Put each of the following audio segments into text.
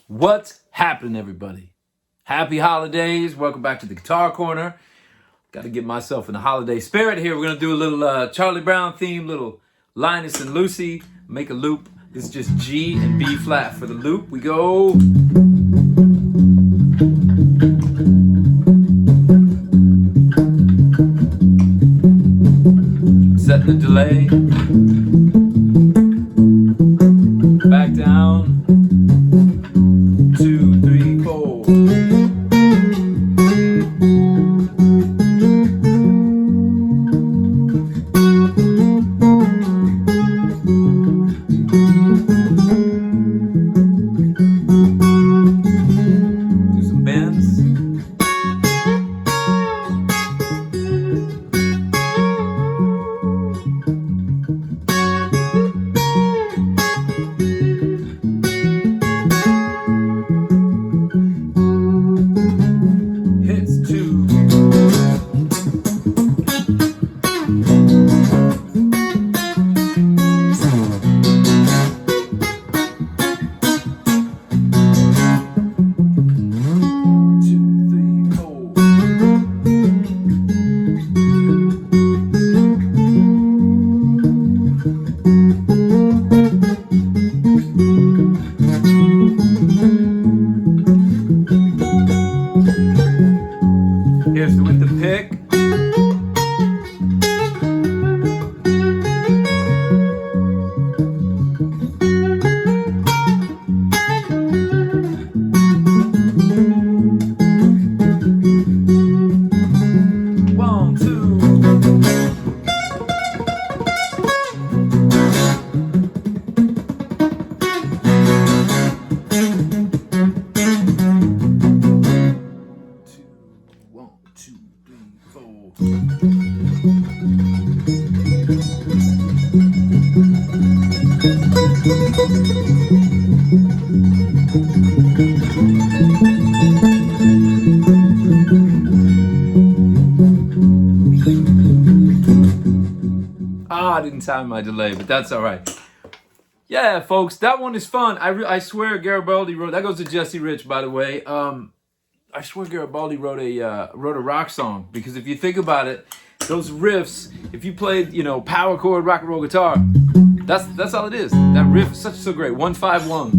What's happening, everybody? Happy holidays. Welcome back to the Guitar Corner. Got to get myself in the holiday spirit here. We're going to do a little Charlie Brown theme, little Linus and Lucy. Make a loop. This is just G and B flat for the loop. We go. Set the delay. Back down. 2, 3, 4. Do some bends. Hits 2. Here's with the pick. One, two. One, two, three, four. I didn't time my delay, but that's all right. Yeah, folks, that one is fun. I swear Garibaldi wrote, that goes to Jesse Rich, by the way. I swear Garibaldi wrote a rock song, because if you think about it, those riffs, if you played, power chord rock and roll guitar, that's all it is. That riff is so great. 1-5-1.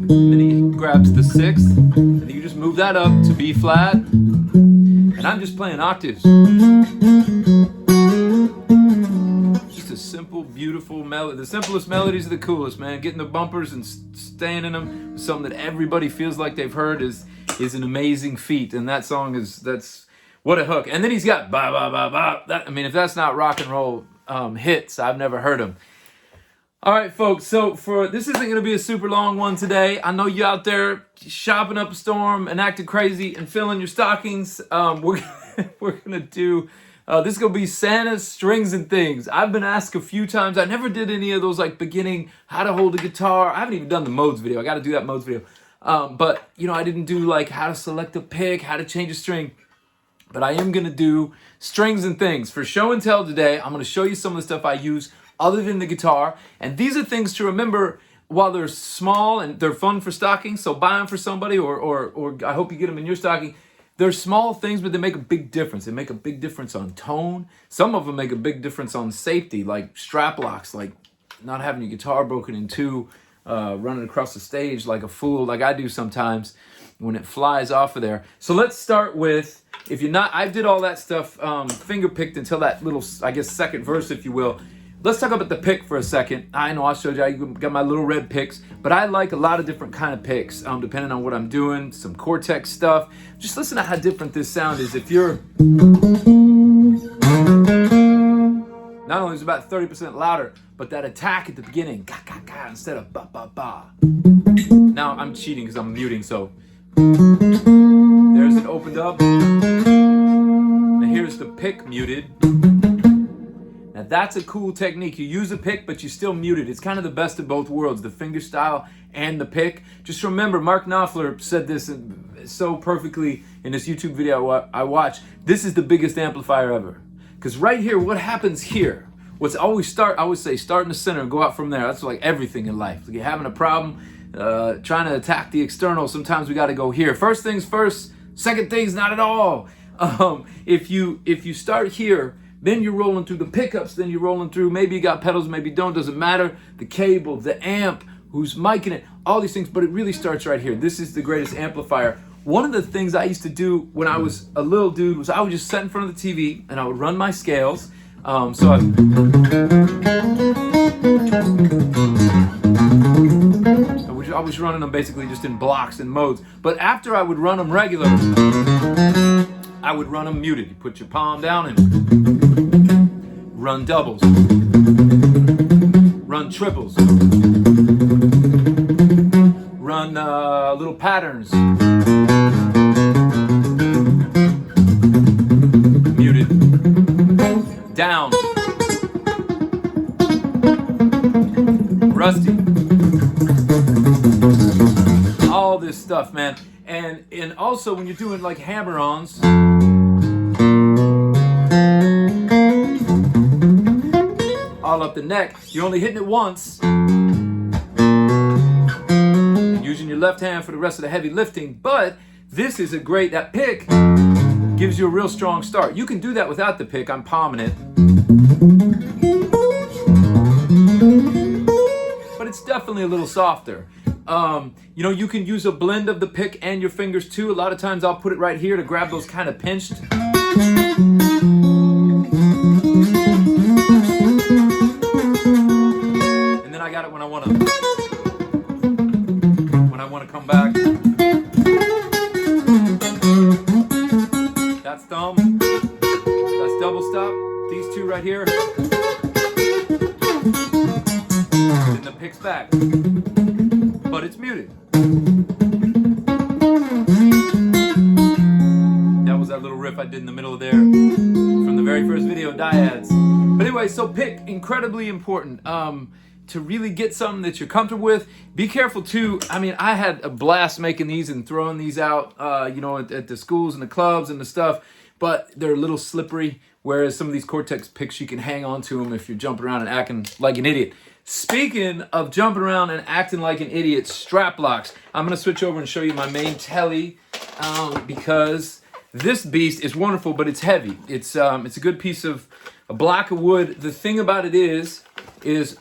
Then he grabs the 6th, and you just move that up to B flat, and I'm just playing octaves. Just a simple, beautiful melody. The simplest melodies are the coolest, man. Getting the bumpers and staying in them, something that everybody feels like they've heard is an amazing feat. And that song that's what a hook. And then he's got ba ba ba ba. If that's not rock and roll hits, I've never heard them. All right, folks. So this isn't going to be a super long one today. I know you out there shopping up a storm and acting crazy and filling your stockings. We're gonna do. This is going to be Santa's Strings and Things. I've been asked a few times. I never did any of those like beginning how to hold a guitar. I haven't even done the modes video. I got to do that modes video. But I didn't do like how to select a pick, how to change a string. But I am going to do strings and things. For show and tell today, I'm going to show you some of the stuff I use other than the guitar. And these are things to remember while they're small and they're fun for stocking. So buy them for somebody or I hope you get them in your stocking. They're small things, but they make a big difference. They make a big difference on tone. Some of them make a big difference on safety, like strap locks, like not having your guitar broken in two, running across the stage like a fool, like I do sometimes when it flies off of there. So let's start with, if you're not, I did all that stuff finger picked until that little, I guess, second verse, if you will. Let's talk about the pick for a second. I know I showed you, I got my little red picks, but I like a lot of different kind of picks, depending on what I'm doing, some Cortex stuff. Just listen to how different this sound is. If you're, not only is it about 30% louder, but that attack at the beginning, ga, ga, ga, instead of ba, ba, ba. Now I'm cheating because I'm muting, so there's it opened up. Now here's the pick muted. Now that's a cool technique. You use a pick, but you still mute it. It's kind of the best of both worlds, the finger style and the pick. Just remember, Mark Knopfler said this so perfectly in this YouTube video I watched. This is the biggest amplifier ever. Because right here, what happens here? I always say start in the center and go out from there. That's like everything in life. Like you're having a problem, trying to attack the external, sometimes we got to go here. First things first, second things not at all. If you start here, then you're rolling through the pickups, then you're rolling through, maybe you got pedals, maybe you don't, doesn't matter, the cable, the amp, who's micing it, all these things, but it really starts right here. This is the greatest amplifier. One of the things I used to do when I was a little dude was I would just sit in front of the TV and I would run my scales. I was running them basically just in blocks and modes. But after I would run them regular, I would run them muted. You put your palm down and run doubles, run triples, run little patterns. Muted. Down. Rusty. All this stuff, man. And also when you're doing like hammer-ons, all up the neck, you're only hitting it once. Using your left hand for the rest of the heavy lifting, but this is a great, that pick gives you a real strong start. You can do that without the pick. I'm palming it. But it's definitely a little softer. You know, you can use a blend of the pick and your fingers too. A lot of times I'll put it right here to grab those kind of pinched. And then I got it when I want to come back. That's thumb. That's double stop. These two right here. Then the pick's back. But it's muted. That was that little riff I did in the middle of there from the very first video, Dyads. But anyway, so pick, incredibly important. To really get something that you're comfortable with. Be careful too. I mean, I had a blast making these and throwing these out, you know, at the schools and the clubs and the stuff, but they're a little slippery, whereas some of these Cortex picks, you can hang on to them if you're jumping around and acting like an idiot. Speaking of jumping around and acting like an idiot, strap locks. I'm going to switch over and show you my main telly because this beast is wonderful, but it's heavy. It's a good piece of a block of wood. The thing about it is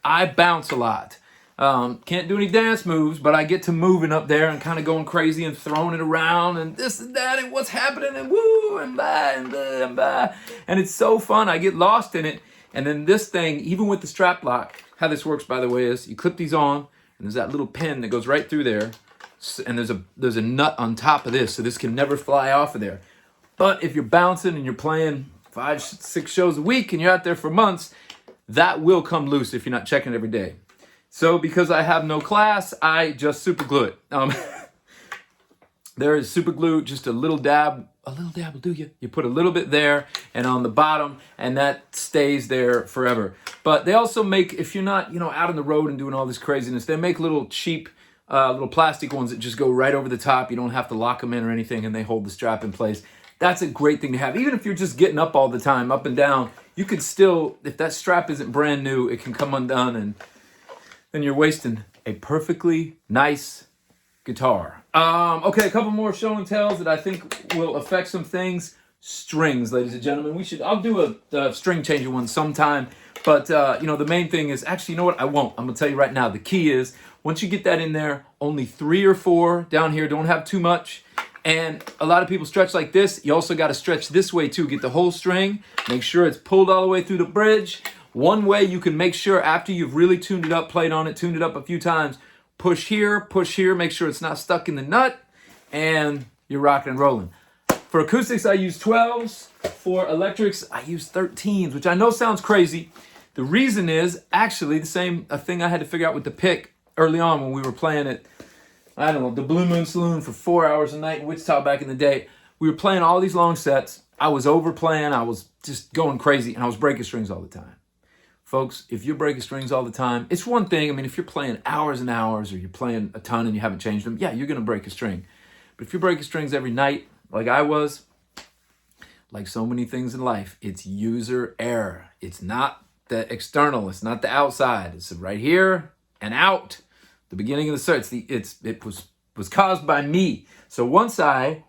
I bounce a lot. Can't do any dance moves, but I get to moving up there and kind of going crazy and throwing it around and this and that and what's happening and woo and blah and blah and blah. And it's so fun. I get lost in it. And then this thing, even with the strap lock, how this works, by the way, is you clip these on and there's that little pin that goes right through there. And there's a nut on top of this, so this can never fly off of there. But if you're bouncing and you're playing 5-6 shows a week and you're out there for months, that will come loose if you're not checking it every day. So because I have no class, I just super glue it. There is super glue, just a little dab will do you. You put a little bit there and on the bottom, and that stays there forever. But they also make, if you're not, you know, out on the road and doing all this craziness, they make little cheap, little plastic ones that just go right over the top. You don't have to lock them in or anything, and they hold the strap in place. That's a great thing to have. Even if you're just getting up all the time, up and down, you could still, if that strap isn't brand new, it can come undone, and then you're wasting a perfectly nice guitar. Okay, a couple more show and tells that I think will affect some things. Strings, ladies and gentlemen. I'll do a string changer one sometime, but you know, the main thing is, actually, you know what? I won't. I'm gonna tell you right now, the key is, once you get that in there, only 3 or 4 down here, don't have too much. And a lot of people stretch like this. You also got to stretch this way too. Get the whole string. Make sure it's pulled all the way through the bridge. One way you can make sure after you've really tuned it up, played on it, tuned it up a few times, push here, make sure it's not stuck in the nut, and you're rocking and rolling. For acoustics, I use 12s. For electrics, I use 13s, which I know sounds crazy. The reason is actually the same thing I had to figure out with the pick early on when we were playing it. I don't know, the Blue Moon Saloon for 4 hours a night in Wichita back in the day. We were playing all these long sets. I was overplaying. I was just going crazy, and I was breaking strings all the time. Folks, if you're breaking strings all the time, it's one thing. I mean, if you're playing hours and hours or you're playing a ton and you haven't changed them, yeah, you're going to break a string. But if you're breaking strings every night, like I was, like so many things in life, it's user error. It's not the external. It's not the outside. It's right here and out. The beginning of the start. It was caused by me. So once I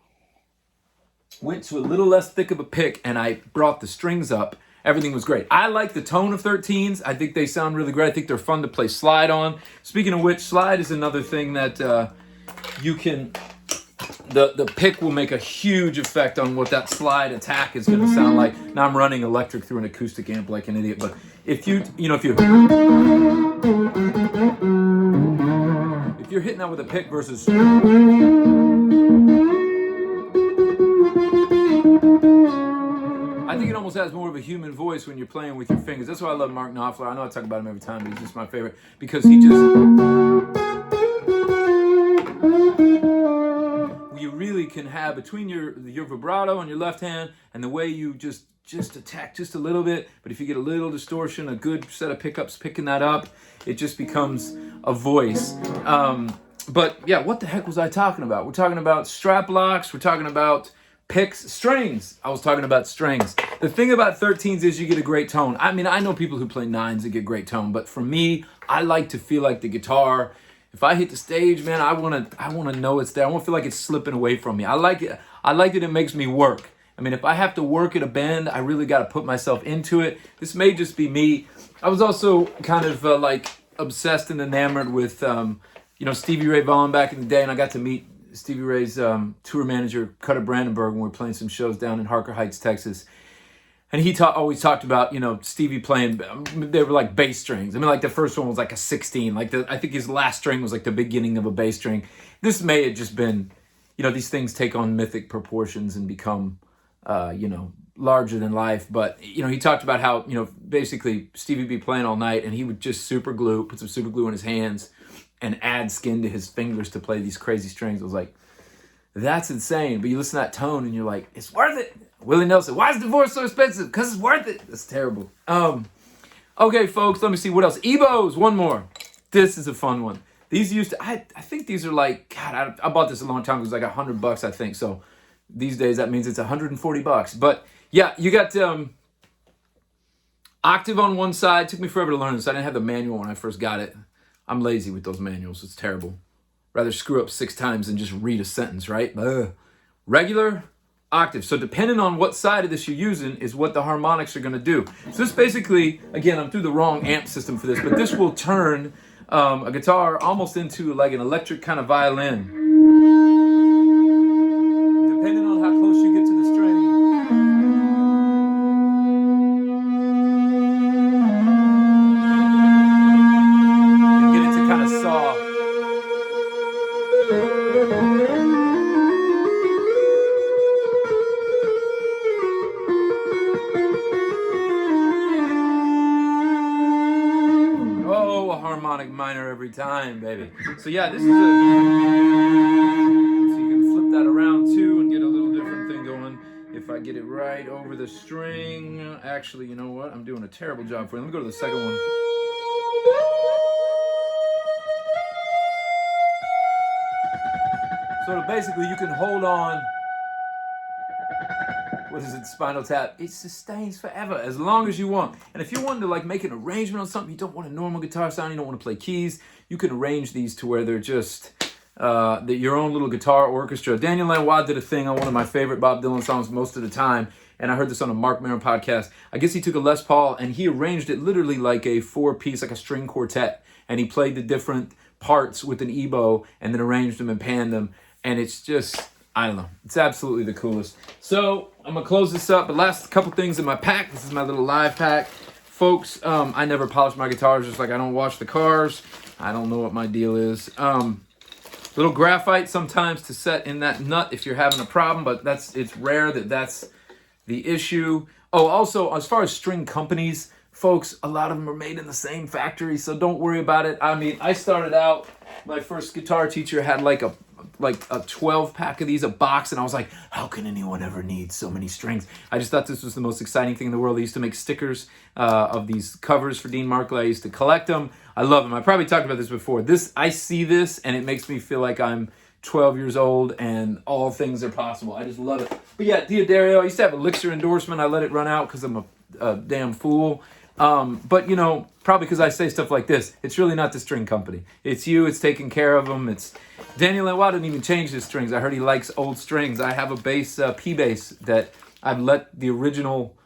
went to a little less thick of a pick and I brought the strings up, everything was great. I like the tone of 13s. I think they sound really great. I think they're fun to play slide on. Speaking of which, slide is another thing that you can... The pick will make a huge effect on what that slide attack is going to sound like. Now I'm running electric through an acoustic amp like an idiot, but if you're hitting that with a pick versus... I think it almost has more of a human voice when you're playing with your fingers. That's why I love Mark Knopfler. I know I talk about him every time, but he's just my favorite because he just... You really can have between your vibrato on your left hand and the way you just attack just a little bit, but if you get a little distortion, a good set of pickups picking that up, it just becomes a voice. But yeah, what the heck was I talking about? We're talking about strap locks, we're talking about picks, strings. I was talking about strings. The thing about 13s is you get a great tone. I mean, I know people who play 9s that get great tone, but for me, I like to feel like the guitar... If I hit the stage, man, I wanna know it's there. I want to feel like it's slipping away from me. I like it. I like that it makes me work. I mean, if I have to work at a bend, I really got to put myself into it. This may just be me. I was also kind of like obsessed and enamored with, Stevie Ray Vaughan back in the day, and I got to meet Stevie Ray's tour manager, Cutter Brandenburg, when we were playing some shows down in Harker Heights, Texas. And he always talked about, Stevie playing, they were like bass strings. I mean, like the first one was like a 16. I think his last string was like the beginning of a bass string. This may have just been, these things take on mythic proportions and become, larger than life. But, he talked about how, basically Stevie would be playing all night and he would just put some super glue in his hands and add skin to his fingers to play these crazy strings. I was like, that's insane. But you listen to that tone and you're like, it's worth it. Willie Nelson, why is divorce so expensive? Because it's worth it. That's terrible. Okay, folks, let me see what else. Ebos, one more. This is a fun one. These used to, I think these are like, God, I bought this a long time ago. It was like $100, I think. So these days that means it's $140. But yeah, you got octave on one side. It took me forever to learn this. I didn't have the manual when I first got it. I'm lazy with those manuals. It's terrible. Rather screw up 6 times than just read a sentence, right? Regular, octave. So depending on what side of this you're using is what the harmonics are going to do. So this basically, again, I'm through the wrong amp system for this, but this will turn a guitar almost into like an electric kind of violin. Depending on how close you get to the string. And get it to kind of saw. Harmonic minor every time, baby. So yeah, this is so you can flip that around too and get a little different thing going. If I get it right over the string, actually, you know what? I'm doing a terrible job for you. Let me go to the second one. So basically, you can hold on. What is it, Spinal Tap? It sustains forever, as long as you want. And if you're wanting to like make an arrangement on something, you don't want a normal guitar sound, you don't want to play keys, you can arrange these to where they're just your own little guitar orchestra. Daniel Lanois did a thing on one of my favorite Bob Dylan songs most of the time, and I heard this on a Mark Maron podcast. I guess he took a Les Paul and he arranged it literally like a 4-piece, like a string quartet, and he played the different parts with an EBow and then arranged them and panned them, and it's just... I don't know. It's absolutely the coolest. So I'm going to close this up. But last couple things in my pack. This is my little live pack. Folks, I never polish my guitars, just like I don't wash the cars. I don't know what my deal is. Little graphite sometimes to set in that nut if you're having a problem. But it's rare that's the issue. Oh, also, as far as string companies, folks, a lot of them are made in the same factory. So don't worry about it. I mean, I started out, my first guitar teacher had like a 12-pack of these, a box, and I was like, how can anyone ever need so many strings? I just thought this was the most exciting thing in the world. I used to make stickers of these covers for Dean Markley. I used to collect them. I love them. I probably talked about this before. I see this, and it makes me feel like I'm 12 years old, and all things are possible. I just love it. But yeah, Diodario, I used to have a Elixir endorsement. I let it run out because I'm a damn fool. But you know, probably because I say stuff like this, it's really not the string company. It's you. It's taking care of them. It's Daniel Lanois didn't even change his strings. I heard he likes old strings. I have a bass, P bass, that I've let the original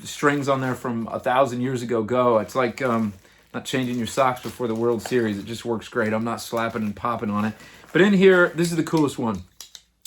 strings on there from 1,000 years ago go. It's like not changing your socks before the World Series. It just works great. I'm not slapping and popping on it. But in here, this is the coolest one.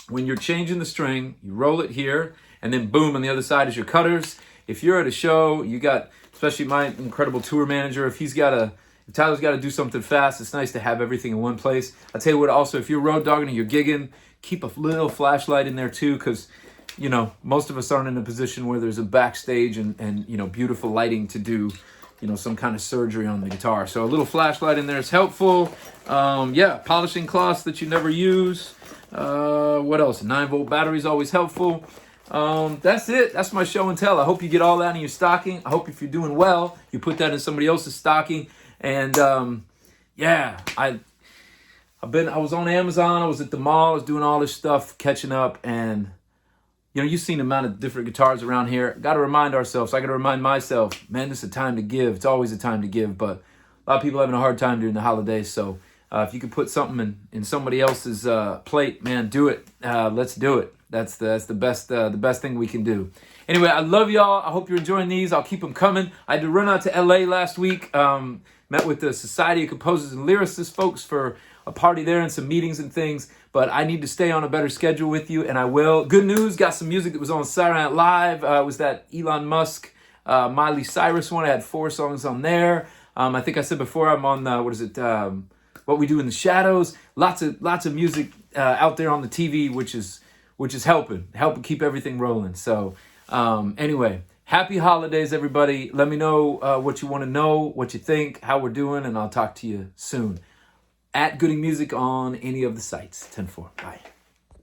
When you're changing the string, you roll it here, and then boom, on the other side is your cutters. If you're at a show, you got, especially my incredible tour manager, if Tyler's got to do something fast, it's nice to have everything in one place. I'll tell you what, also, if you're road dogging and you're gigging, keep a little flashlight in there too, because, you know, most of us aren't in a position where there's a backstage and you know, beautiful lighting to do, you know, some kind of surgery on the guitar. So a little flashlight in there is helpful. Yeah, polishing cloths that you never use. What else? 9-volt battery is always helpful. That's it. That's my show and tell. I hope you get all that in your stocking. I hope if you're doing well, you put that in somebody else's stocking. And yeah, I was on Amazon. I was at the mall. I was doing all this stuff, catching up, and you know, you've seen the amount of different guitars around here. Got to remind ourselves. I got to remind myself, man, this is a time to give. It's always a time to give, but a lot of people are having a hard time during the holidays. So if you could put something in somebody else's plate, man, do it. Let's do it. That's the best thing we can do. Anyway, I love y'all. I hope you're enjoying these. I'll keep them coming. I had to run out to LA last week. Met with the Society of Composers and Lyricists folks for a party there and some meetings and things. But I need to stay on a better schedule with you, and I will. Good news, got some music that was on Saturday Night Live. It was that Elon Musk, Miley Cyrus one. I had 4 songs on there. I think I said before I'm on, What We Do in the Shadows. Lots of music out there on the TV, which is helping keep everything rolling. So anyway, happy holidays, everybody. Let me know what you want to know, what you think, how we're doing, and I'll talk to you soon. At Gooding Music on any of the sites. 10-4. Bye.